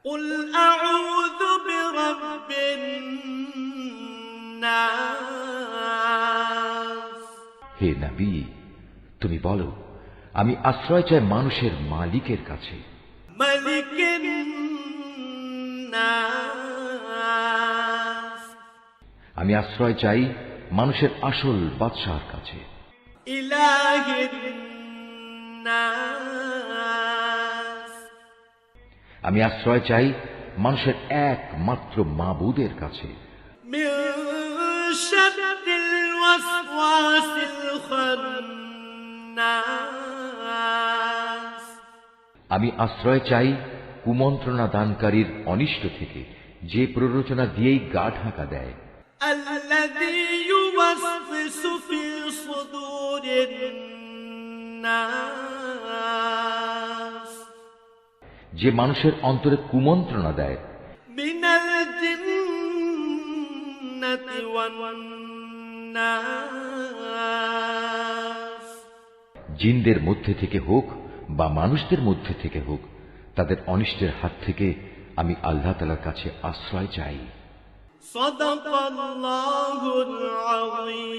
قل أعوذ برب الناس হে নবী, তুমি বলো, আমি আশ্রয় চাই মানুষের মালিকের কাছে, ملك الناس আমি আশ্রয় চাই মানুষের আসল বাদশাহর কাছে, إله الناس আমি আশ্রয় চাই মানুষের একমাত্র মাবুদের কাছে, من شر الوسواس الخناس আমি আশ্রয় চাই কুমন্ত্রণা দানকারীর অনিষ্ট থেকে, যে প্ররোচনা দিয়েই গা ঢাকা দেয়, الذي يوسوس في صدور الناس যে মানুষের অন্তরে কুমন্ত্রণা দেয়, من الجنة والناس জিনদের মধ্যে থেকে হোক বা মানুষদের মধ্যে থেকে হোক, তাদের অনিষ্টের হাত থেকে আমি আল্লাহ তাআলার কাছে আশ্রয় চাই। صدق الله العظيم।